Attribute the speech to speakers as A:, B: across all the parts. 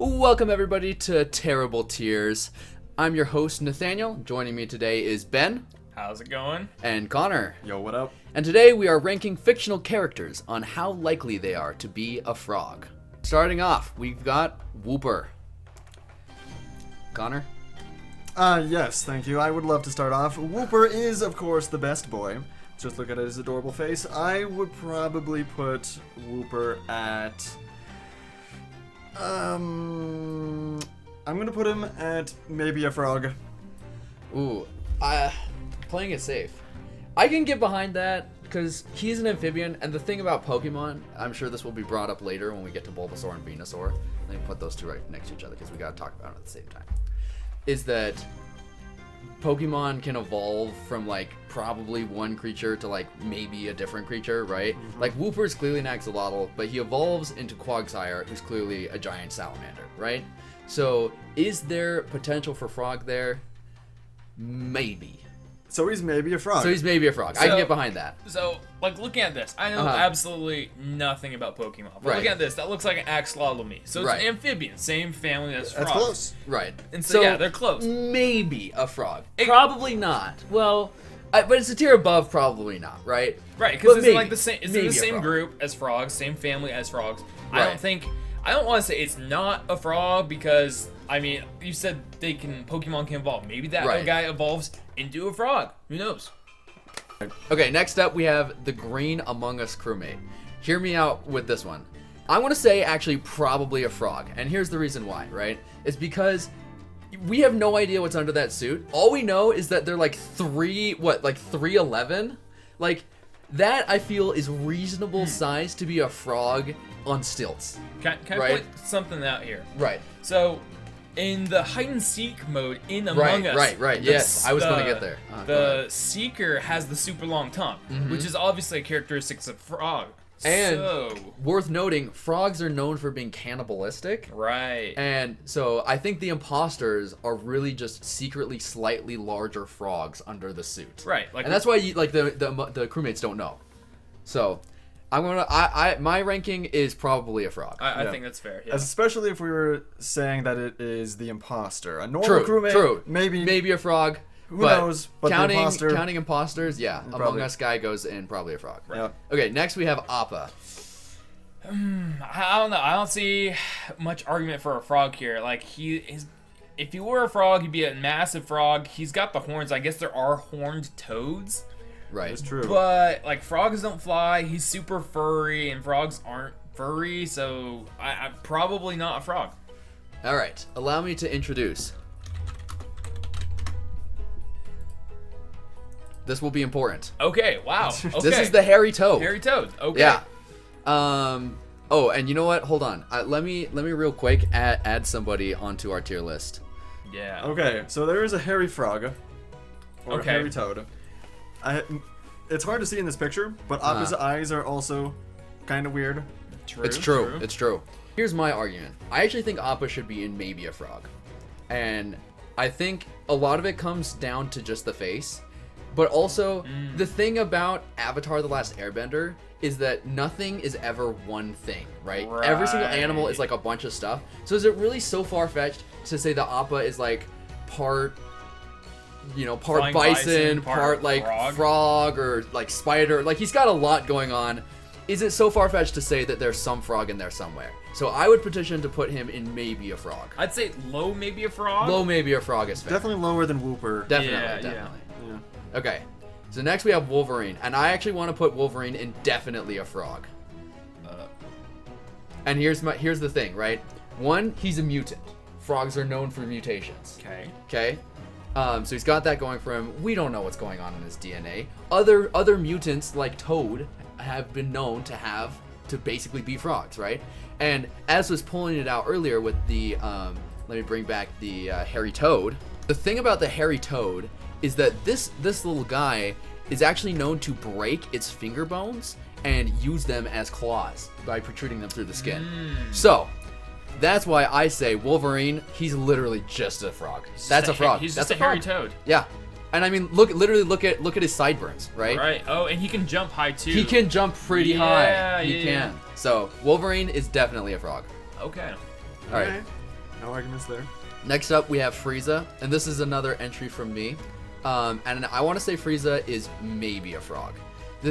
A: Welcome everybody to Terrible Tears. I'm your host Nathaniel. Joining me today is Ben.
B: How's it going?
A: And Connor.
C: Yo, what up?
A: And today we are ranking fictional characters on how likely they are to be a frog. Starting off, we've got Whooper. Connor?
C: Yes, thank you. I would love to start off. Whooper is, of course, the best boy. Just look at his adorable face. I would probably put Whooper at... I'm gonna put him at maybe a frog.
A: Ooh, playing it safe. I can get behind that because he's an amphibian, and the thing about Pokemon, I'm sure this will be brought up later when we get to Bulbasaur and Venusaur. Let me put those two right next to each other because we gotta talk about them at the same time. Is that Pokemon can evolve from like probably one creature to like maybe a different creature, right? Mm-hmm. Like Whooper's clearly an axolotl, but he evolves into Quagsire, who's clearly a giant salamander, right? So is there potential for frog there? Maybe.
C: So he's maybe a frog.
A: I can get behind that.
B: So, like, looking at this, I know absolutely nothing about Pokemon. But looking at this, that looks like an axolotl to me. So it's an amphibian, same family as frogs.
C: That's close.
A: Right.
B: And so yeah, they're close.
A: Maybe a frog. Probably not. Well, but it's a tier above, probably not, right?
B: Right, because it's like the same. It's in the same
A: frog.
B: group as frogs, same family as frogs.
A: Right.
B: I don't want to say it's not a frog because I mean you said Pokemon can evolve. Maybe that guy evolves into a frog. Who knows?
A: Okay, next up we have the Green Among Us crewmate. Hear me out with this one. I want to say actually probably a frog, and here's the reason why, right? It's because we have no idea what's under that suit. All we know is that they're like 3'11"? Like, that I feel is reasonable size to be a frog on stilts.
B: Can I point something out here?
A: Right.
B: So, in the hide and seek mode in Among Us,
A: right. Yes, I was going to get there.
B: The Seeker has the super long tongue, which is obviously a characteristic of frog.
A: And worth noting, frogs are known for being cannibalistic.
B: Right.
A: And so I think the imposters are really just secretly slightly larger frogs under the suit.
B: Right. Like,
A: and that's why the crewmates don't know. So my ranking is probably a frog.
B: I think that's fair. Yeah.
C: Especially if we were saying that it is the imposter. A normal crewmate,
A: maybe a frog.
C: Who knows? But
A: counting imposters, yeah. Among Us guy goes in probably a frog.
C: Right. Yeah.
A: Okay, next we have Appa.
B: I don't know. I don't see much argument for a frog here. Like if he were a frog, he'd be a massive frog. He's got the horns. I guess there are horned toads.
A: Right.
C: That's true.
B: But like frogs don't fly. He's super furry, and frogs aren't furry. So I'm probably not a frog.
A: All right. Allow me to introduce. This will be important.
B: Okay, wow. Okay.
A: This is the hairy toad.
B: Hairy toad. Okay.
A: Yeah. Oh, and you know what? Hold on. Let me real quick add somebody onto our tier list.
B: Yeah.
C: Okay, so there is a hairy frog. Or a hairy toad. It's hard to see in this picture, but Appa's eyes are also kind of weird.
A: It's true. Here's my argument. I actually think Appa should be in maybe a frog. And I think a lot of it comes down to just the face. But also, the thing about Avatar The Last Airbender is that nothing is ever one thing, right? Every single animal is like a bunch of stuff. So is it really so far-fetched to say that Appa is like part bison, part like frog or like spider? Like, he's got a lot going on. Is it so far-fetched to say that there's some frog in there somewhere? So I would petition to put him in maybe a frog.
B: I'd say low maybe a frog.
A: Low maybe a frog is fair.
C: Definitely lower than Whooper.
A: Definitely. Yeah. Okay, so next we have Wolverine, and I actually want to put Wolverine in definitely a frog. And here's the thing, right? One, he's a mutant. Frogs are known for mutations. Okay. So he's got that going for him. We don't know what's going on in his DNA. Other mutants like Toad have been known to basically be frogs, right? And as was pointed out earlier with the let me bring back the hairy toad. The thing about the hairy toad is that this little guy is actually known to break its finger bones and use them as claws by protruding them through the skin. So that's why I say Wolverine, he's literally just a frog. That's a frog.
B: He's
A: just
B: a hairy toad.
A: Yeah. And I mean, look at his sideburns, right?
B: Right. Oh, and he can jump high too.
A: He can jump pretty high. He can. So Wolverine is definitely a frog.
B: Okay.
A: All right.
C: No arguments there.
A: Next up, we have Frieza, and this is another entry from me. And I want to say Frieza is maybe a frog.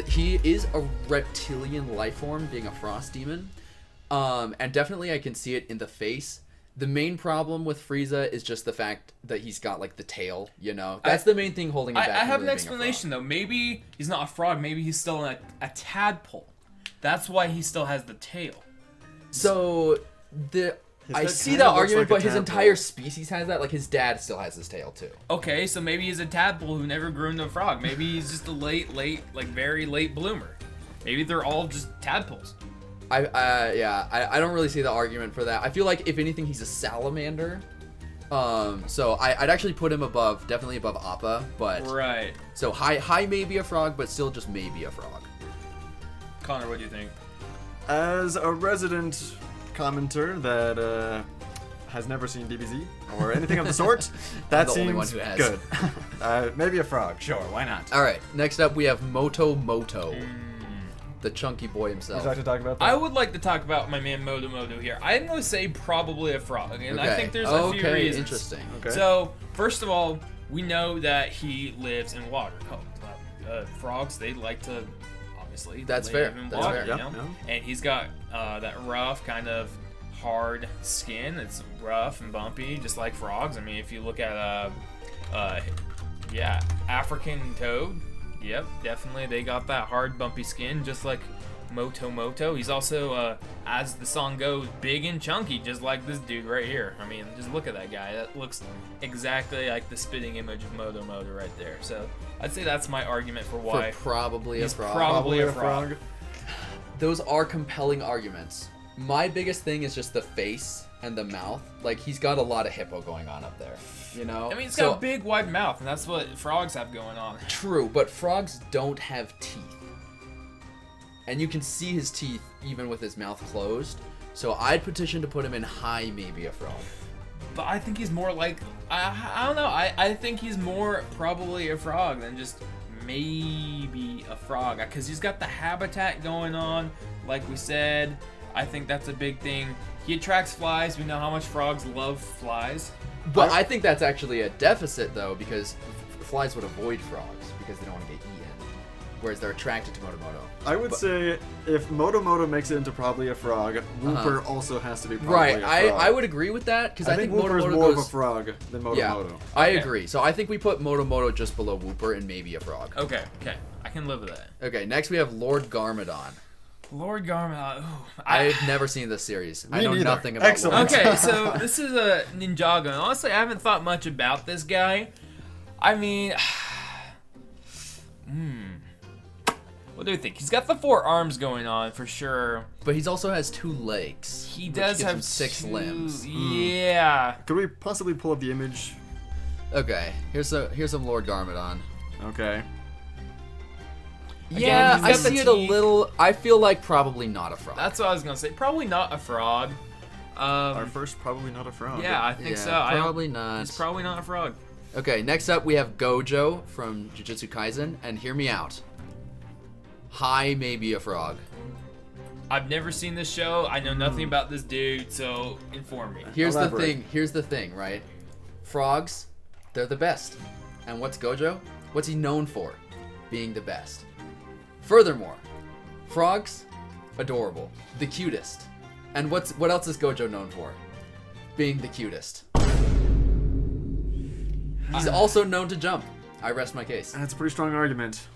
A: He is a reptilian life form, being a frost demon. And definitely I can see it in the face. The main problem with Frieza is just the fact that he's got, like, the tail, you know? That's the main thing holding him back.
B: I have an explanation, though. Maybe he's not a frog. Maybe he's still a tadpole. That's why he still has the tail.
A: So, I see that argument, but his entire species has that. Like, his dad still has his tail, too.
B: Okay, so maybe he's a tadpole who never grew into a frog. Maybe he's just a very late bloomer. Maybe they're all just tadpoles.
A: I don't really see the argument for that. I feel like, if anything, he's a salamander. So I'd actually put him definitely above Appa, but...
B: Right.
A: So high maybe a frog, but still just maybe a frog.
B: Connor, what do you think?
C: As a resident commenter that has never seen DBZ or anything of the sort, that
A: the
C: seems
A: only one who has.
C: Good. Maybe a frog, sure, why not?
A: All right, next up we have Moto, the chunky boy himself.
C: Would you like to talk about that?
B: I would like to talk about my man Moto here. I'm going to say probably a frog, and I think there's a few reasons.
A: Interesting.
C: Okay.
B: So, first of all, we know that he lives in water. Frogs, they like to... Obviously,
A: that's
B: live
A: fair.
B: in
A: That's
B: water,
A: fair.
B: you know? And he's got that rough, kind of hard skin. It's rough and bumpy, just like frogs. I mean, if you look at African toad, yep, definitely they got that hard, bumpy skin, just like Moto. He's also, as the song goes, big and chunky, just like this dude right here. I mean, just look at that guy. That looks exactly like the spitting image of Moto right there. So I'd say that's my argument for why
A: probably a
B: he's
A: frog.
B: probably a frog.
A: Those are compelling arguments. My biggest thing is just the face and the mouth. Like, he's got a lot of hippo going on up there, you know?
B: I mean, he's got a big, wide mouth, and that's what frogs have going on.
A: True, but frogs don't have teeth. And you can see his teeth even with his mouth closed. So I'd petition to put him in high maybe a frog.
B: But I think he's more like... I don't know. I think he's more probably a frog than just maybe a frog. Because he's got the habitat going on, like we said. I think that's a big thing. He attracts flies. We know how much frogs love flies.
A: But I think that's actually a deficit, though, because flies would avoid frogs because they don't want to get eaten. Whereas they're attracted to Moto.
C: I would say if Moto makes it into probably a frog, Wooper also has to be probably a frog.
A: I would agree with that, because I think
C: Wooper is more of a frog than Moto.
A: Yeah, I agree. So I think we put Moto just below Wooper and maybe a frog.
B: Okay. I can live with that.
A: Okay, next we have Lord Garmadon.
B: Lord Garmadon.
A: I've never seen this series. I know
C: neither.
A: nothing about
C: Excellent.
A: Lord.
B: Okay, so this is a Ninjago. And honestly, I haven't thought much about this guy. I mean... What do you think? He's got the 4 arms going on for sure.
A: But he also has 2 legs.
B: He does have
A: him 6 limbs.
B: Yeah.
C: Could we possibly pull up the image?
A: Okay, here's some Lord Garmadon.
C: Okay.
A: Yeah,
B: Again,
A: I see it a little. I feel like probably not a frog.
B: That's what I was gonna say. Probably not a frog.
C: Our first probably not a frog.
B: Yeah, I think so.
A: Probably not.
B: He's probably not a frog.
A: Okay, next up we have Gojo from Jujutsu Kaisen, and hear me out. High maybe a frog.
B: I've never seen this show. I know nothing about this dude, so inform me.
A: Here's
C: Elaborate.
A: the thing, right? Frogs, they're the best. And what's Gojo? What's he known for? Being the best. Furthermore, frogs, adorable, the cutest. And what else is Gojo known for? Being the cutest. He's also known to jump. I rest my case.
C: That's a pretty strong argument.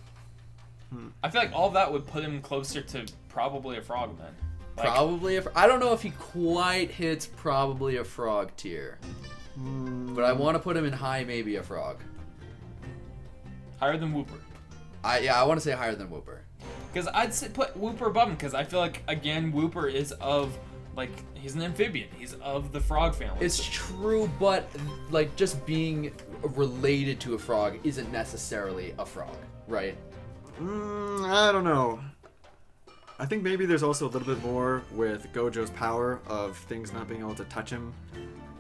B: I feel like all that would put him closer to probably a frog then. Like,
A: Probably I don't know if he quite hits probably a frog tier. But I want to put him in high maybe a frog.
B: higher than Wooper.
A: I want to say higher than Wooper.
B: Because I'd put Wooper above him, because I feel like, again, Wooper is of, like, he's an amphibian. He's of the frog family.
A: It's true, but, like, just being related to a frog isn't necessarily a frog, right?
C: I don't know. I think maybe there's also a little bit more with Gojo's power of things not being able to touch him,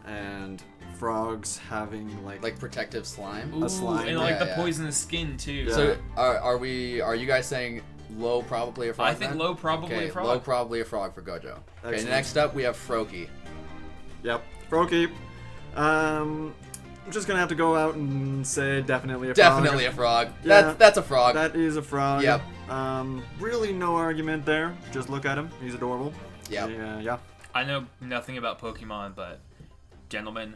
C: and frogs having like
A: protective slime.
B: Ooh,
C: a slime.
B: and like
A: Yeah,
B: the
A: yeah.
B: poisonous skin too.
C: Yeah.
A: So are you guys saying low probably a frog?
B: I think
A: then?
B: low probably
A: Okay,
B: a frog.
A: low probably a frog for Gojo. Okay,
C: Excellent.
A: next up we have Froakie.
C: Yep. Froakie. I'm just gonna have to go out and say definitely a frog.
A: Definitely a frog.
C: Yeah.
A: That's a frog.
C: That is a frog.
A: Yep.
C: Really no argument there. Just look at him. He's adorable.
A: Yep.
C: Yeah.
B: I know nothing about Pokemon, but gentlemen,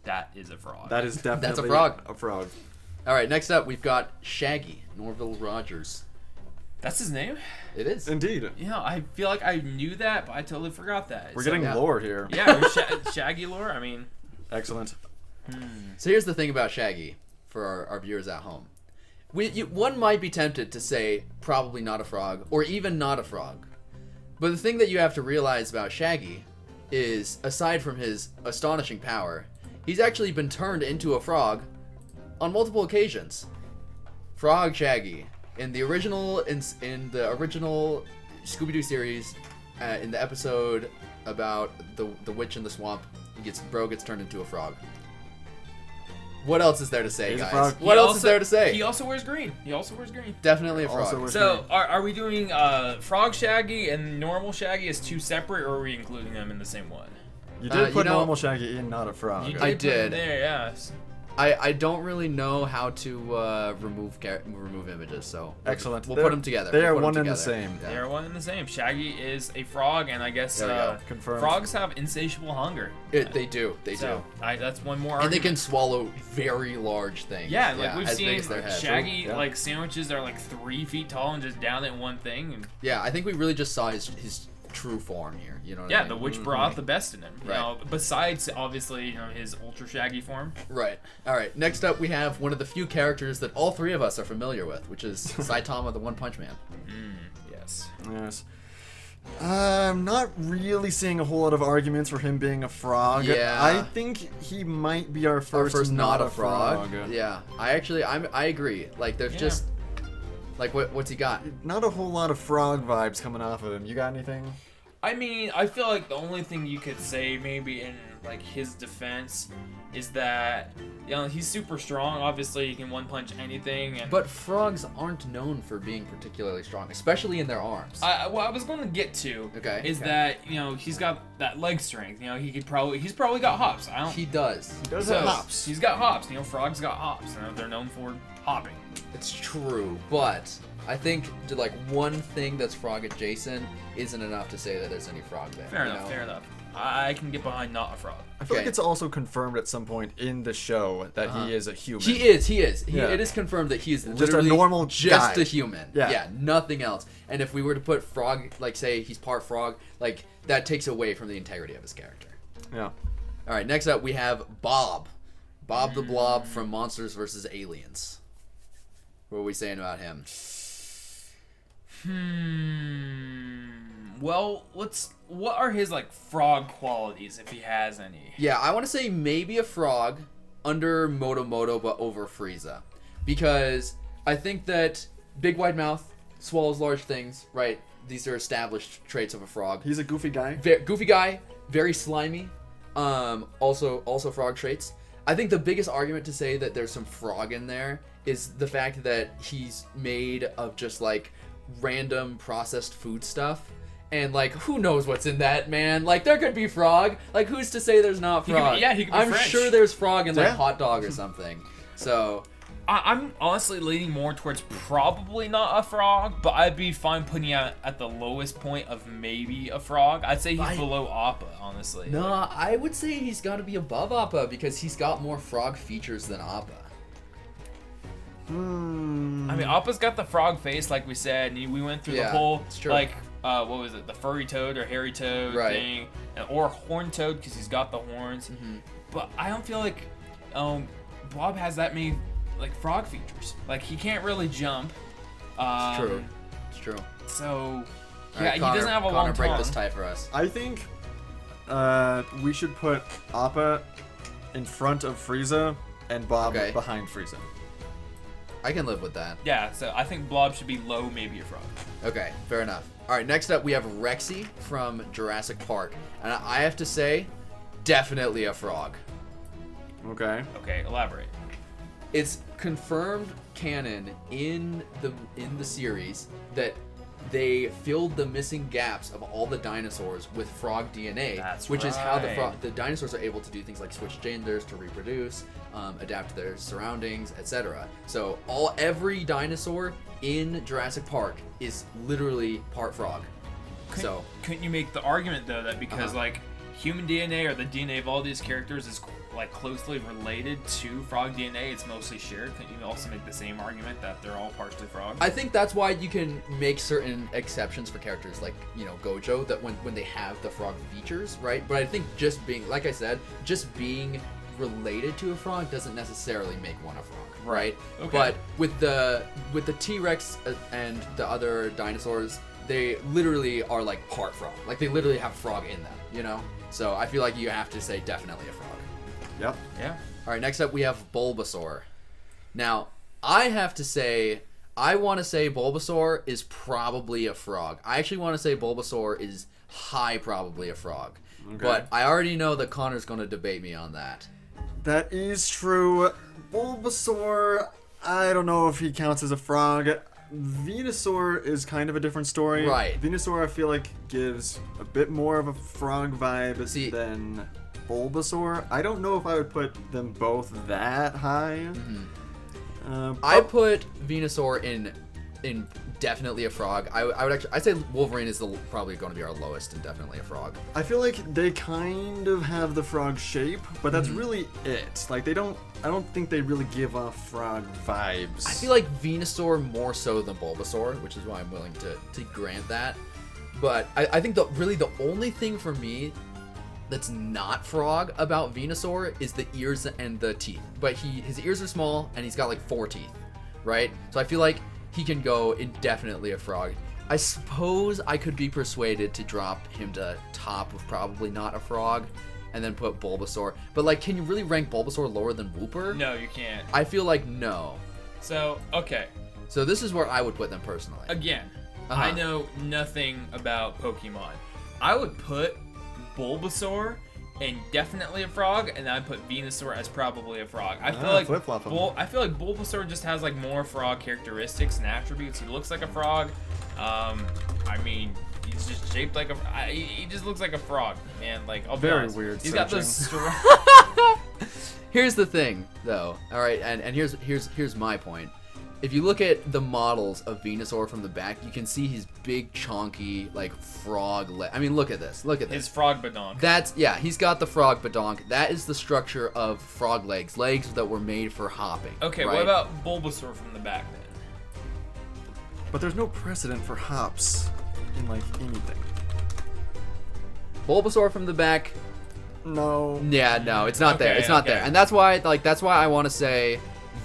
B: that is a frog.
C: That is definitely
A: That's a frog.
C: A frog.
A: All right, next up, we've got Shaggy, Norville Rogers.
B: That's his name?
A: It is.
C: Indeed.
B: You know, I feel like I knew that, but I totally forgot that.
C: We're getting
A: yeah.
C: lore here.
B: Yeah, Shaggy lore. I mean,
C: Excellent.
A: So here's the thing about Shaggy for our viewers at home. One might be tempted to say probably not a frog, or even not a frog. But the thing that you have to realize about Shaggy is, aside from his astonishing power, he's actually been turned into a frog on multiple occasions. Frog Shaggy. In the original Scooby-Doo series, in the episode about the witch in the swamp, Bro gets turned into a frog. What else is there to say,
C: He's a
A: guys?
C: frog.
A: What else is there to say?
B: He also wears green.
A: Definitely a frog.
C: Also wears
B: So, are we doing Frog Shaggy and normal Shaggy as two separate, or are we including them in the same one?
C: You did put
A: you know-
C: normal Shaggy in, not a frog.
B: You
A: I
B: put him
A: did.
B: there, yeah.
A: I don't really know how to remove images, so
C: Excellent.
A: We'll put them together.
C: They
A: We'll
C: are
A: put 'em
C: one and the
A: together.
C: same.
A: Yeah.
B: They are one and the same. Shaggy is a frog, and I guess
A: There we go.
C: Confirmed.
B: frogs have insatiable hunger.
A: They do. They
B: So,
A: do.
B: that's one more
A: And they
B: argument.
A: can swallow very large things.
B: Yeah, like we've
A: as big
B: seen
A: as their head.
B: Shaggy
C: Yeah.
B: like sandwiches that are like 3 feet tall and just down in one thing. And
A: Yeah, I think we really just saw his true form here. You know what I
B: yeah,
A: mean?
B: the witch brought out the best in him. You
A: Right.
B: know, besides obviously his ultra Shaggy form.
A: Right. All right. Next up, we have one of the few characters that all three of us are familiar with, which is Saitama, the One Punch Man.
B: Yes.
C: Yes. I'm not really seeing a whole lot of arguments for him being a frog.
A: Yeah.
C: I think he might be our
A: Our
C: first,
A: not a frog. Yeah. I agree. Like, there's
B: Yeah.
A: just like what's he got?
C: Not a whole lot of frog vibes coming off of him. You got anything?
B: I mean, I feel like the only thing you could say maybe in like his defense is that he's super strong. Obviously, he can one punch anything. And
A: But frogs aren't known for being particularly strong, especially in their arms.
B: what I was going to get to is that he's got that leg strength. He's probably got hops.
A: He does.
C: He does
B: So,
C: have hops.
B: He's got hops. Frogs got hops. They're known for hopping.
A: It's true, but I think like one thing that's frog adjacent isn't enough to say that there's any frog there.
B: Fair
A: you
B: enough.
A: know?
B: Fair enough. I can get behind not a frog.
C: I feel like
A: Okay.
C: it's also confirmed at some point in the show that he is a human.
A: He is.
C: Yeah.
A: It is confirmed that he is
C: Just a
A: literally
C: normal
A: just
C: guy.
A: a human.
C: Yeah.
A: Nothing else. And if we were to put frog, like say he's part frog, like that takes away from the integrity of his character.
C: Yeah.
A: All right, next up we have Bob the Blob from Monsters vs. Aliens. What are we saying about him?
B: Well, what are his like frog qualities if he has any?
A: Yeah, I want to say maybe a frog under Moto but over Frieza. Because I think that big wide mouth, swallows large things, right? These are established traits of a frog.
C: He's a goofy guy.
A: Goofy guy, very slimy. Also frog traits. I think the biggest argument to say that there's some frog in there is the fact that he's made of just like random processed food stuff. And like, who knows what's in that, man? Like, there could be frog. Like, who's to say there's not
B: He could be-
A: frog?
B: yeah, he could be
A: I'm
B: French.
A: sure there's frog in like
C: Yeah.
A: hot dog or something. So,
B: I'm honestly leaning more towards probably not a frog, but I'd be fine putting out at the lowest point of maybe a frog. I'd say he's below Appa, honestly.
A: no, I would say he's got to be above Appa because he's got more frog features than Appa.
B: I mean, Appa's got the frog face, like we said, and we went through the
A: Yeah,
B: whole
A: it's true.
B: like what was it, the furry toad or hairy toad
A: Right.
B: thing, or horned toad because he's got the horns. But I don't feel like Bob has that many like frog features. Like he can't really jump.
A: It's true. It's true.
B: So
A: All
B: yeah,
A: right,
B: he
A: Connor,
B: doesn't have a
A: Connor,
B: long
A: break
B: tongue.
A: this tie for us.
C: I think we should put Appa in front of Frieza and Bob
A: Okay.
C: behind Frieza.
A: I can live with that.
B: Yeah, so I think Blob should be low, maybe a frog.
A: Okay, fair enough. All right, next up we have Rexy from Jurassic Park, and I have to say, definitely a frog.
C: Okay.
B: Okay, elaborate.
A: It's confirmed canon in the series that they filled the missing gaps of all the dinosaurs with frog DNA, which is how the dinosaurs are able to do things like switch genders to reproduce, adapt to their surroundings, etc. So every dinosaur in Jurassic Park is literally part frog.
B: Couldn't you make the argument though that because like human DNA or the DNA of all these characters is like closely related to frog DNA, it's mostly shared? Couldn't you also make the same argument that they're all partially frog?
A: I think that's why you can make certain exceptions for characters like, Gojo, that when they have the frog features, right? But I think just being, like I said, just being related to a frog doesn't necessarily make one a frog, right? Okay. But with the T-Rex and the other dinosaurs, they literally are like part frog. Like they literally have frog in them, So I feel like you have to say definitely a frog.
C: Yep.
B: Yeah.
A: All right, next up we have Bulbasaur. Now, I have to say, I want to say Bulbasaur is probably a frog. I actually want to say Bulbasaur is high probably a frog. Okay. But I already know that Connor's going to debate me on that.
C: That is true. Bulbasaur, I don't know if he counts as a frog. Venusaur is kind of a different story.
A: Right.
C: Venusaur, I feel like, gives a bit more of a frog vibe than Bulbasaur. I don't know if I would put them both that high.
A: I put Venusaur in definitely a frog. I'd say Wolverine is probably going to be our lowest and definitely a frog.
C: I feel like they kind of have the frog shape, but that's really it. Like I don't think they really give off frog vibes.
A: I feel like Venusaur more so than Bulbasaur, which is why I'm willing to grant that. But I think the only thing for me that's not frog about Venusaur is the ears and the teeth. But his ears are small and he's got like 4 teeth, right? So I feel like he can go indefinitely a frog. I suppose I could be persuaded to drop him to top of probably not a frog and then put Bulbasaur. But like, can you really rank Bulbasaur lower than Wooper?
B: No, you can't.
A: I feel like no.
B: So, okay.
A: So this is where I would put them personally.
B: Again, I know nothing about Pokemon. I would put Bulbasaur and definitely a frog, and I'd put Venusaur as probably a frog. I feel like I feel like Bulbasaur just has like more frog characteristics and attributes. He looks like a frog. I mean, he's just shaped like he just looks like a frog, man. Like, I'll be honest.
C: Very weird.
B: He's got those.
A: Here's the thing, though. All right, and here's my point. If you look at the models of Venusaur from the back, you can see his big, chonky, like, frog leg. I mean, look at this. Look at this.
B: His frog badonk.
A: He's got the frog badonk. That is the structure of frog legs that were made for hopping.
B: Okay,
A: right?
B: What about Bulbasaur from the back, then?
C: But there's no precedent for hops in, like, anything.
A: Bulbasaur from the back...
C: No.
A: Yeah, no, it's not there. It's not there. And that's why I want to say...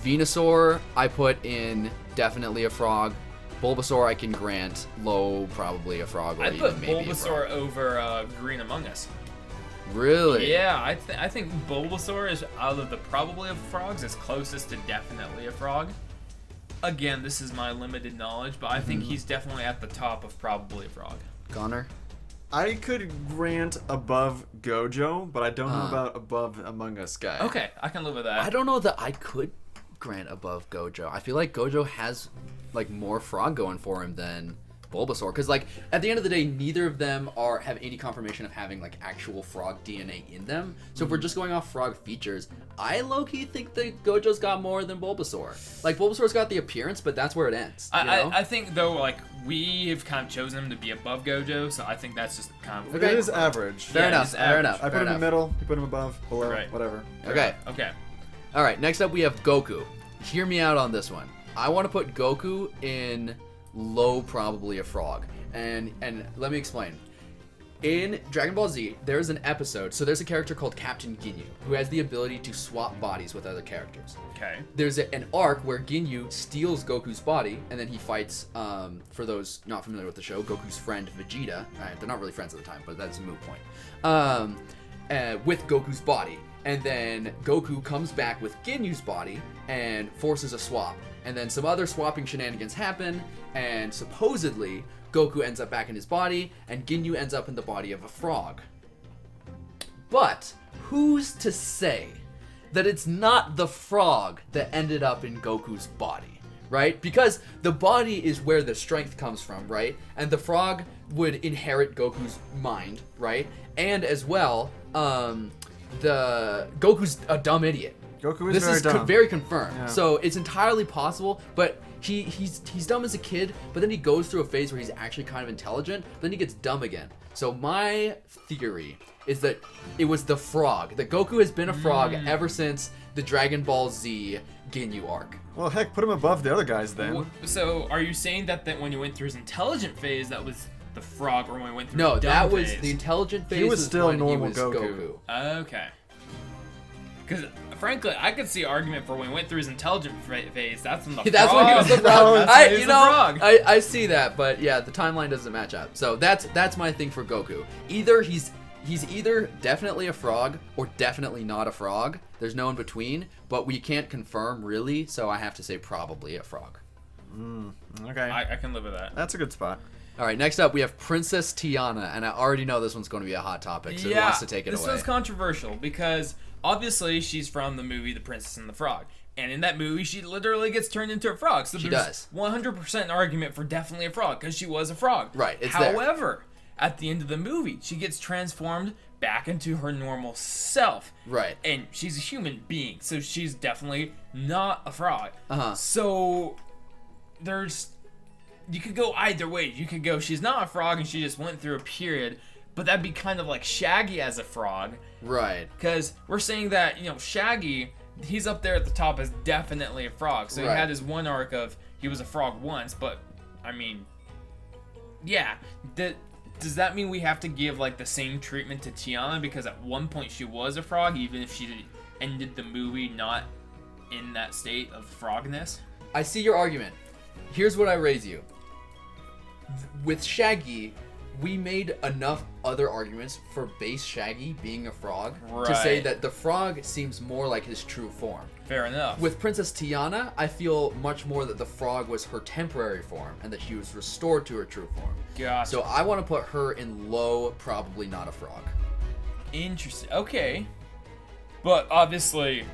A: Venusaur, I put in definitely a frog. Bulbasaur, I can grant low, probably a frog.
B: I'd put Bulbasaur over Green Among Us.
A: Really?
B: Yeah, I think Bulbasaur is, out of the probably of frogs, is closest to definitely a frog. Again, this is my limited knowledge, but I think he's definitely at the top of probably a frog.
A: Connor?
C: I could grant above Gojo, but I don't know about above Among Us guy.
B: Okay, I can live with that.
A: I don't know that I could grant above Gojo. I feel like Gojo has like more frog going for him than Bulbasaur, because like at the end of the day, neither of them have any confirmation of having like actual frog DNA in them. So if we're just going off frog features, I low-key think that Gojo's got more than Bulbasaur. Like Bulbasaur's got the appearance, but that's where it ends.
B: I think though, like we have kind of chosen him to be above Gojo, so I think that's just kind of
C: okay. It is average.
A: Fair enough. Fair enough.
C: I put him in the middle. You put him above, below, whatever.
A: Okay.
B: Okay.
A: All right. Next up, we have Goku. Hear me out on this one. I want to put Goku in low, probably a frog, and let me explain. In Dragon Ball Z, there's an episode. So there's a character called Captain Ginyu who has the ability to swap bodies with other characters.
B: Okay.
A: There's an arc where Ginyu steals Goku's body, and then he fights. For those not familiar with the show, Goku's friend Vegeta. They're not really friends at the time, but that's a moot point. With Goku's body. And then Goku comes back with Ginyu's body and forces a swap. And then some other swapping shenanigans happen, and supposedly Goku ends up back in his body, and Ginyu ends up in the body of a frog. But who's to say that it's not the frog that ended up in Goku's body, right? Because the body is where the strength comes from, right? And the frog would inherit Goku's mind, right? And as well, the Goku's a dumb idiot.
C: Goku is
A: this
C: very
A: is
C: dumb.
A: very confirmed.
C: Yeah.
A: So it's entirely possible, but he's dumb as a kid, but then he goes through a phase where he's actually kind of intelligent, but then he gets dumb again. So my theory is that it was the frog. That Goku has been a frog ever since the Dragon Ball Z Ginyu arc.
C: Well, heck, put him above the other guys then.
B: So are you saying that when he went through his intelligent phase, that was the frog, or when he went through
A: No,
B: the dumb
A: that was
B: phase?
A: the intelligent phase.
C: He was still
A: when
C: normal
A: he was
C: Goku.
B: Okay. Because frankly, I could see argument for when he went through his intelligent phase. That's when the
A: That's
B: frog.
A: when he was the frog.
B: That's when he was the frog.
A: I see that, but yeah, the timeline doesn't match up. So that's my thing for Goku. Either he's either definitely a frog or definitely not a frog. There's no in between, but we can't confirm really, so I have to say probably a frog.
C: Okay.
B: I can live with that.
C: That's a good spot.
A: All right, next up we have Princess Tiana, and I already know this one's going to be a hot topic, so who wants to take it
B: this
A: away?
B: one's controversial because obviously she's from the movie The Princess and the Frog. And in that movie, she literally gets turned into a frog. So
A: She
B: there's
A: does.
B: 100% argument for definitely a frog because she was a frog.
A: Right, it's there.
B: However, at the end of the movie, she gets transformed back into her normal self.
A: Right.
B: And she's a human being, so she's definitely not a frog.
A: Uh-huh.
B: So you could go either way. You could go, she's not a frog and she just went through a period, but that'd be kind of like Shaggy as a frog.
A: Right.
B: Because we're saying that, Shaggy, he's up there at the top as definitely a frog. So he
A: Right.
B: had his one arc of he was a frog once, but I mean, yeah. Does that mean we have to give like the same treatment to Tiana because at one point she was a frog, even if she ended the movie not in that state of frogness?
A: I see your argument. Here's what I raise you. With Shaggy, we made enough other arguments for base Shaggy being a frog to say
B: Right.
A: that the frog seems more like his true form.
B: Fair enough.
A: With Princess Tiana, I feel much more that the frog was her temporary form and that she was restored to her true form.
B: Gotcha.
A: So I want to put her in low, probably not a frog.
B: Interesting. Okay. But obviously,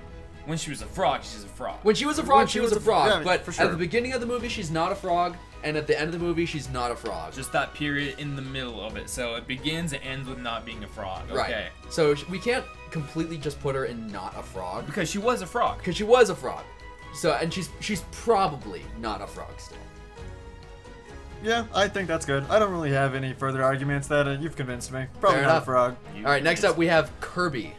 B: when she was a frog, she's a frog.
A: When she was a frog, she was a frog.
C: yeah,
A: but
C: for sure.
A: at the beginning of the movie, she's not a frog. And at the end of the movie, she's not a frog.
B: Just that period in the middle of it. So it begins and ends with not being a frog. Okay.
A: Right. So we can't completely just put her in not a frog.
B: Because she was a frog.
A: Because she was a frog. So, and she's probably not a frog still.
C: Yeah, I think that's good. I don't really have any further arguments. That you've convinced me. Probably
A: Fair
C: not
A: enough.
C: a frog.
A: All right, next up we have Kirby.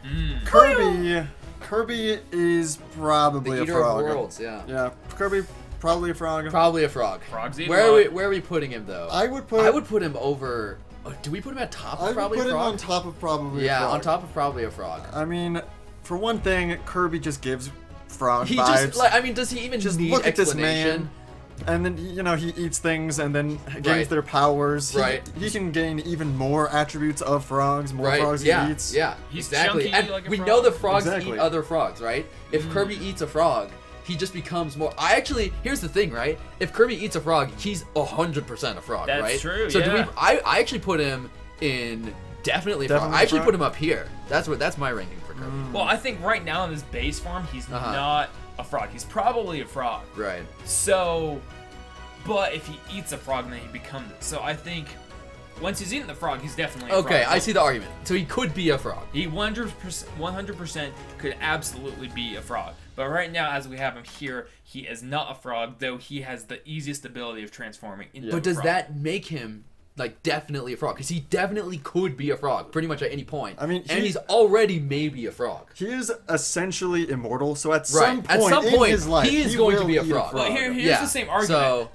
C: Kirby is probably
A: The
C: a
A: Eater
C: frog.
A: of Worlds, yeah.
C: Yeah, Kirby probably a frog.
A: Probably a frog.
B: Frogs eat
A: Where
B: a
A: are
B: lot.
A: where are we putting him though?
C: I would put
A: him over. Do we put him at top
C: I
A: of
C: would
A: probably
C: put
A: a
C: him
A: frog?
C: on top of probably a
A: Yeah,
C: frog.
A: on top of probably a frog.
C: I mean, for one thing, Kirby just gives frog
A: He
C: vibes.
A: just like, I mean, does he even
C: Just
A: need
C: look at this
A: explanation?
C: man. And then, he eats things and then gains
A: Right.
C: their powers.
A: Right.
C: He can gain even more attributes of frogs, more
A: Right?
C: frogs
A: Yeah.
C: he eats.
A: Yeah.
B: He's
A: exactly.
B: chunky
A: And
B: like a
A: we
B: frog.
A: know the frogs
C: Exactly.
A: eat other frogs, right? If Kirby eats a frog, he just becomes more. Here's the thing, right? If Kirby eats a frog, he's 100% a frog,
B: That's
A: right?
B: true,
A: So do
B: yeah.
A: I actually put him in definitely a frog.
C: Definitely
A: I actually
C: frog?
A: put him up here. That's my ranking for Kirby.
B: Well, I think right now in his base form, he's not a frog. He's probably a frog.
A: Right.
B: So, but if he eats a frog, then he becomes it. So I think once he's eaten the frog, he's definitely a frog.
A: Okay, I see the argument. So he could be a frog.
B: He 100% could absolutely be a frog. But right now, as we have him here, he is not a frog, though he has the easiest ability of transforming into a
A: But does
B: frog.
A: that make him like definitely a frog? Because he definitely could be a frog pretty much at any point.
C: I mean,
A: and he's already maybe a frog.
C: He is essentially immortal, so at
A: Right.
C: some point,
A: At some point,
C: in his life,
A: he is going to
C: will
A: be a
C: eat
A: frog.
B: Well, here's
A: Yeah,
B: the same argument.
A: so-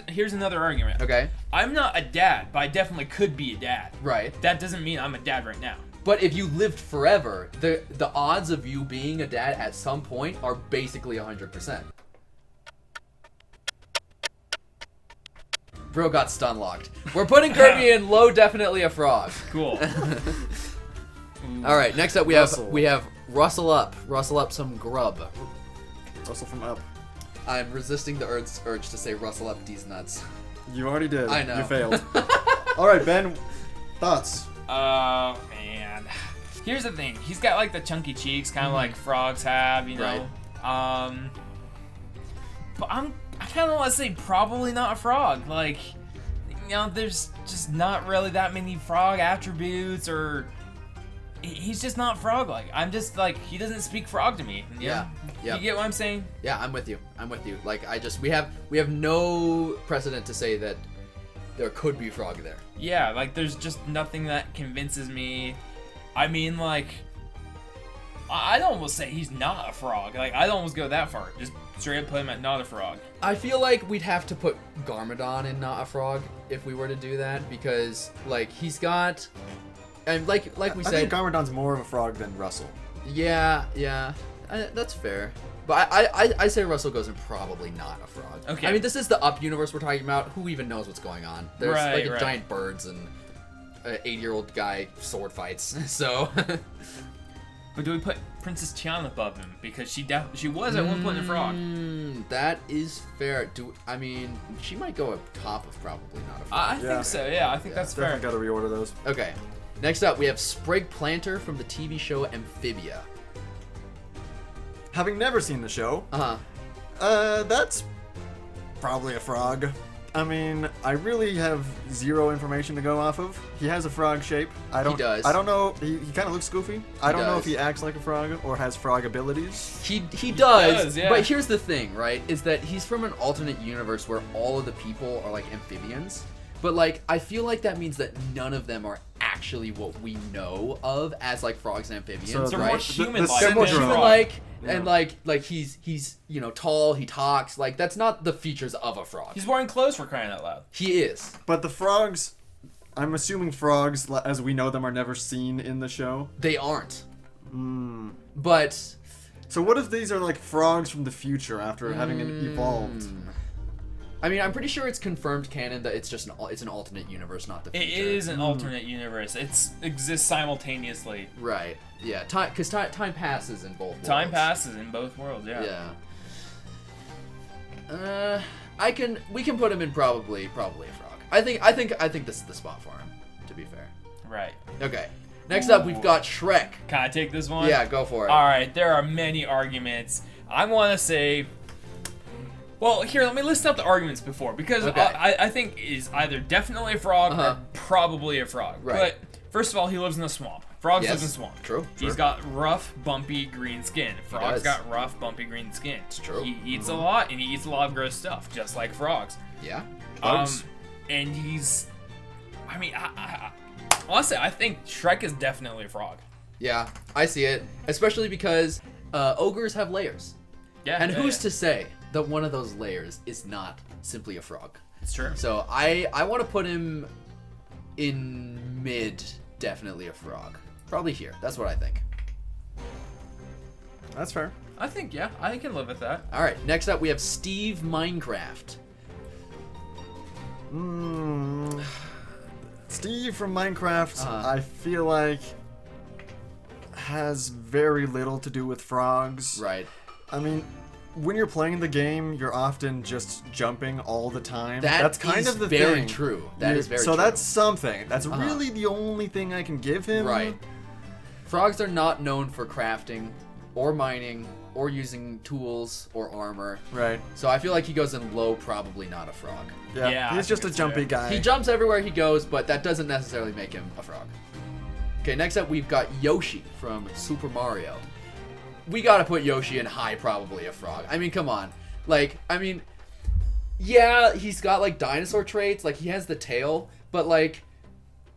B: Here's another argument.
A: Okay.
B: I'm not a dad, but I definitely could be a dad.
A: Right.
B: That doesn't mean I'm a dad right now.
A: But if you lived forever, the odds of you being a dad at some point are basically 100%. Bro got stun locked. We're putting Kirby in low, definitely a frog.
B: Cool.
A: All right, next up we have Rustle Up. Rustle up some grub.
C: Russell from Up.
A: I'm resisting the urge to say rustle up these nuts.
C: You already did.
A: I know.
C: You failed. All right, Ben. Thoughts?
B: Oh man. Here's the thing. He's got like the chunky cheeks, kind of like frogs have, you know. But I kind of want to say probably not a frog. Like, you know, there's just not really that many frog attributes, or he's just not frog-like. I'm just like, he doesn't speak frog to me.
A: Yeah.
B: You get what I'm saying?
A: Yeah, I'm with you. Like, we have no precedent to say that there could be frog there.
B: Yeah, like there's just nothing that convinces me. I mean, like, I'd almost say he's not a frog. Like, I'd almost go that far. Just straight up put him at not a frog.
A: I feel like we'd have to put Garmadon in not a frog if we were to do that, because like he's got, and like we said,
C: I think Garmadon's more of a frog than Russell.
A: Yeah, that's fair. But I say Russell goes in probably not a frog.
B: Okay.
A: I mean, this is the Up universe we're talking about. Who even knows what's going on? There's like giant birds and an 8-year-old guy sword fights. So.
B: But do we put Princess Tiana above him, because she was at one point a frog?
A: That is fair. I mean, she might go up top of probably not a frog.
B: I think so. Yeah, I think that's fair.
C: Definitely got to reorder those.
A: Okay. Next up, we have Sprig Planter from the TV show Amphibia.
C: Having never seen the show, that's probably a frog. I mean, I really have zero information to go off of. He has a frog shape. He does. I don't know. He kind of looks goofy. I don't know if he acts like a frog or has frog abilities.
A: He does.
B: Yeah.
A: But here's the thing, right? Is that he's from an alternate universe where all of the people are like amphibians. But like, I feel like that means that none of them are actually what we know of as like frogs and amphibians,
B: so they're
A: right?
B: more human-like.
A: They're more human-like,
C: yeah.
A: and like he's you know, tall. He talks. Like, that's not the features of a frog.
B: He's wearing clothes, for crying out loud.
A: He is.
C: But the frogs, I'm assuming frogs, as we know them, are never seen in the show.
A: They aren't. But
C: so what if these are like frogs from the future after having evolved?
A: I mean, I'm pretty sure it's confirmed canon that it's just it's an alternate universe, not the future.
B: It is an alternate universe. It exists simultaneously.
A: Right. Yeah. Because time passes in both worlds.
B: Time passes in both worlds. Yeah.
A: Yeah. We can put him in probably a frog. I think this is the spot for him, to be fair.
B: Right.
A: Okay. Next up, we've got Shrek.
B: Can I take this one?
A: Yeah, go for it.
B: All right. There are many arguments. I want to say. Well, here, let me list out the arguments before, because I think is either definitely a frog or probably a frog.
A: Right.
B: But first of all, he lives in a swamp. Frogs live in swamps.
A: True.
B: He's got rough, bumpy green skin. Frogs got rough, bumpy green skin.
A: It's true.
B: He eats a lot, and he eats a lot of gross stuff, just like frogs.
A: Yeah.
C: Bugs.
B: And he's, I mean, honestly, I think Shrek is definitely a frog.
A: Yeah, I see it, especially because ogres have layers.
B: Yeah.
A: And who's to say that one of those layers is not simply a frog?
B: It's true.
A: So I want to put him in mid, definitely a frog. Probably here. That's what I think.
C: That's fair.
B: I think, yeah, I can live with that.
A: All right. Next up, we have Steve Minecraft.
C: Steve from Minecraft, I feel like, has very little to do with frogs.
A: Right.
C: I mean, when you're playing the game, you're often just jumping all the time.
A: That's
C: kind of the
A: very
C: thing.
A: True. That is very true.
C: So that's something. That's really the only thing I can give him.
A: Right. Frogs are not known for crafting or mining or using tools or armor.
C: Right.
A: So I feel like he goes in low, probably not a frog.
B: Yeah,
C: he's
B: I
C: just
B: think
C: a
B: it's
C: jumpy
B: fair.
C: guy.
A: He jumps everywhere he goes, but that doesn't necessarily make him a frog. Okay, next up we've got Yoshi from Super Mario. We gotta put Yoshi in high, probably a frog. I mean, come on. Like, I mean, yeah, he's got like dinosaur traits, like he has the tail, but like,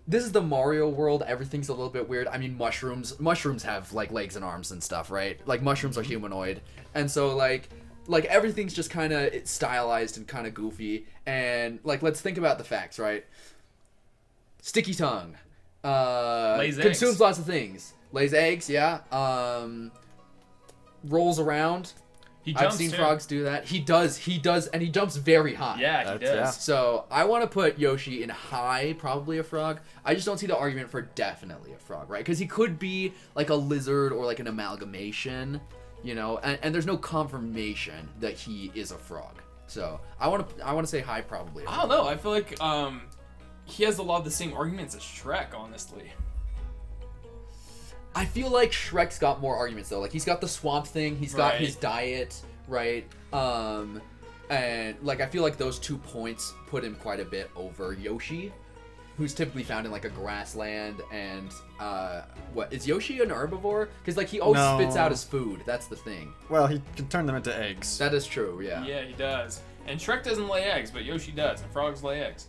A: this is the Mario world, everything's a little bit weird. I mean, mushrooms have like legs and arms and stuff, right? Like, mushrooms are humanoid. And so like everything's just kind of stylized and kind of goofy. And like, let's think about the facts, right? Sticky tongue.
B: Lays
A: consumes
B: eggs.
A: lots of things. Lays eggs, yeah. Rolls around. I've seen frogs do that. He does, and he jumps very high.
B: Yeah, he does.
C: Yeah.
A: So I want to put Yoshi in high, probably a frog. I just don't see the argument for definitely a frog, right? Because he could be like a lizard or like an amalgamation, you know, and there's no confirmation that he is a frog. So I want to say high, probably a frog.
B: I don't know. I feel like he has a lot of the same arguments as Shrek, honestly.
A: I feel like Shrek's got more arguments though. Like, he's got the swamp thing, he's got his diet, right? And And like I feel like those 2 points put him quite a bit over Yoshi, who's typically found in like a grassland. And what is Yoshi an herbivore? Because like he always spits out his food. That's the thing.
C: Well, he can turn them into eggs.
A: That is true. Yeah.
B: Yeah, he does. And Shrek doesn't lay eggs, but Yoshi does, and frogs lay eggs.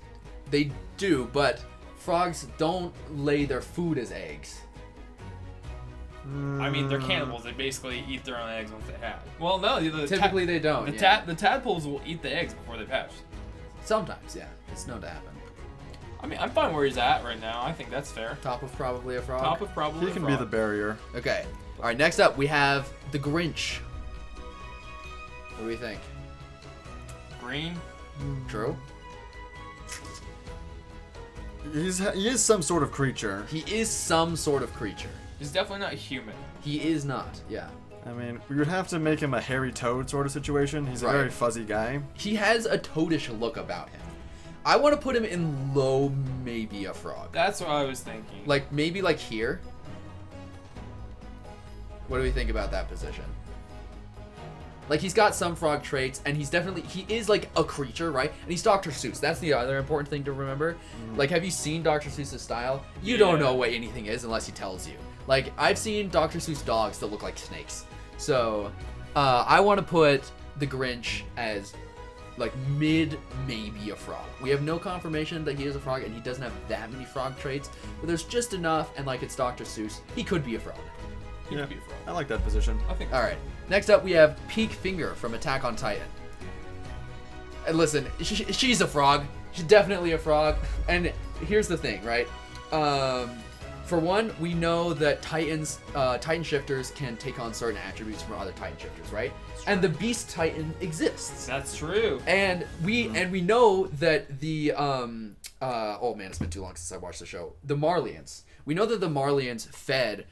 A: They do, but frogs don't lay their food as eggs.
B: I mean, they're cannibals. They basically eat their own eggs once they hatch. Well, no,
A: Typically they don't.
B: The tadpoles will eat the eggs before they hatch.
A: Sometimes, yeah. It's known to happen.
B: I mean, I'm fine where he's at right now. I think that's fair.
A: Top of probably a frog.
B: Top of probably
C: He can be the barrier.
A: Okay. All right, next up we have the Grinch. What do we think?
B: Green.
A: True?
C: He is some sort of creature.
A: He is some sort of creature.
B: He's definitely not human.
A: He is not, yeah.
C: I mean, we would have to make him a hairy toad sort of situation. He's a very fuzzy guy.
A: He has a toadish look about him. I want to put him in low, maybe a frog.
B: That's what I was thinking.
A: Like, maybe like here. What do we think about that position? Like, he's got some frog traits, and he is like a creature, right? And he's Dr. Seuss. That's the other important thing to remember. Like, have you seen Dr. Seuss's style? You don't know what anything is unless he tells you. Like, I've seen Dr. Seuss dogs that look like snakes. So, I want to put the Grinch as, like, maybe a frog. We have no confirmation that he is a frog, and he doesn't have that many frog traits. But there's just enough, and, like, it's Dr. Seuss. He could be a frog.
B: He could be a frog.
C: I like that position.
B: I think.
A: All right. Next up, we have Peak Finger from Attack on Titan. And listen, she's a frog. She's definitely a frog. And here's the thing, right? For one, we know that Titan shifters can take on certain attributes from other Titan shifters, right? And the Beast Titan exists.
B: That's true.
A: And we know that the oh man, it's been too long since I watched the show. The Marlians. We know that the Marlians fed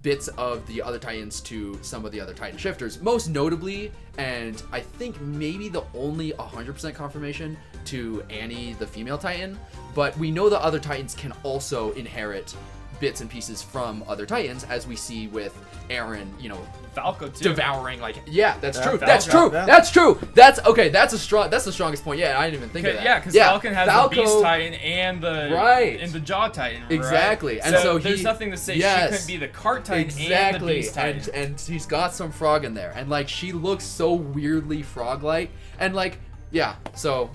A: bits of the other Titans to some of the other Titan shifters, most notably, and I think maybe the only 100% confirmation to Annie, the female Titan, but we know the other Titans can also inherit bits and pieces from other Titans, as we see with Eren, you know,
B: Falco too.
A: devouring, like, yeah, that's true.
C: Falco,
A: That's true.
C: yeah.
A: That's true. That's okay. That's the strongest point. Yeah, I didn't even think of that.
B: Yeah, because Falcon has the Beast Titan and the Jaw Titan. Right?
A: Exactly. And so
B: there's nothing to say she couldn't be the Cart Titan and the Beast Titan.
A: And she's got some frog in there, and like she looks so weirdly frog-like, and like yeah. So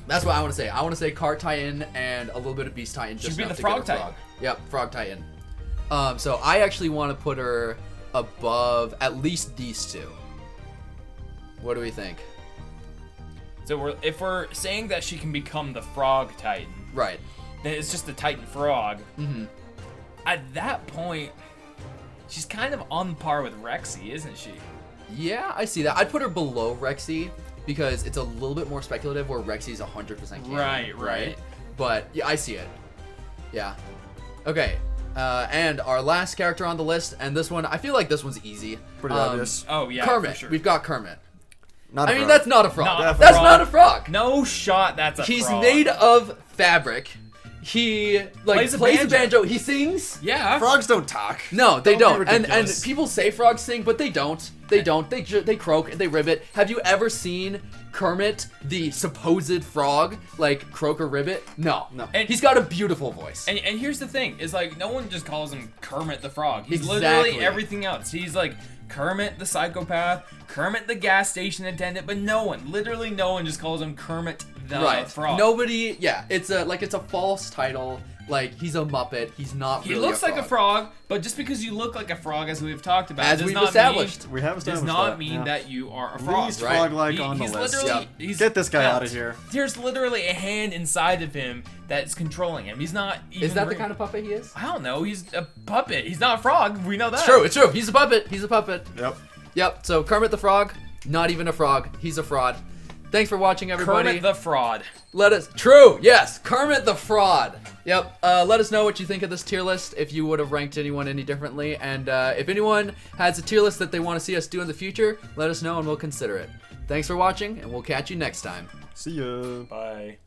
A: that's what I want to say. I want to say Cart Titan and a little bit of Beast Titan. Just
B: She'd be
A: enough
B: the
A: to get
B: Frog
A: a
B: Titan.
A: Yep, Frog Titan. So I actually want to put her above at least these two. What do we think?
B: So if we're saying that she can become the Frog Titan,
A: right?
B: Then it's just the Titan Frog.
A: Mm-hmm.
B: At that point, she's kind of on par with Rexy, isn't she?
A: Yeah, I see that. I'd put her below Rexy because it's a little bit more speculative, where Rexy's 100% canon. Right. But yeah, I see it. Yeah. Okay. And our last character on the list, and this one, I feel like this one's easy.
C: Pretty obvious.
B: Oh yeah,
A: Kermit.
B: for sure.
A: We've got Kermit.
C: Not a frog.
A: That's not a frog.
B: Not a
A: That's
B: frog.
A: not a frog.
B: No shot. That's a
A: He's
B: frog.
A: made of fabric. He like plays a banjo. He sings.
B: Yeah.
C: Frogs don't talk.
A: No, they
C: Don't be
A: don't. And
C: ridiculous.
A: people say frogs sing, but they don't. They don't. They croak and they ribbit. Have you ever seen Kermit, the supposed frog, like croak or ribbit? No.
B: And
A: he's got a beautiful voice.
B: And here's the thing: is like no one just calls him Kermit the Frog. He's
A: Exactly.
B: literally everything else. He's like Kermit the psychopath, Kermit the gas station attendant, but literally no one just calls him Kermit the Frog.
A: Nobody. Yeah, it's a false title. Like he's a Muppet. He's not.
B: He
A: really
B: looks like a frog, but just because you look like a frog, as we've talked about,
A: As
B: does
A: we've
B: not
A: established.
B: mean,
C: We have established
B: does not
C: that,
B: mean
C: yeah.
B: that you are a frog.
C: Least
A: Right.
C: frog-like on the
B: He's
C: list.
B: literally
A: Yeah.
B: he's
C: Get this guy
B: felt.
C: out of here.
B: There's literally a hand inside of him that's controlling him. He's not even
A: Is that the
B: real.
A: kind of puppet he is?
B: I don't know. He's a puppet. He's not a frog. We know that.
A: It's true. It's true. He's a puppet. He's a puppet.
C: Yep.
A: Yep. So Kermit the Frog, not even a frog. He's a fraud. Thanks for watching, everybody.
B: Kermit the Fraud.
A: True, yes, Kermit the Fraud. Yep. Let us know what you think of this tier list, if you would have ranked anyone any differently, and if anyone has a tier list that they want to see us do in the future, let us know and we'll consider it. Thanks for watching, and we'll catch you next time.
C: See ya.
B: Bye.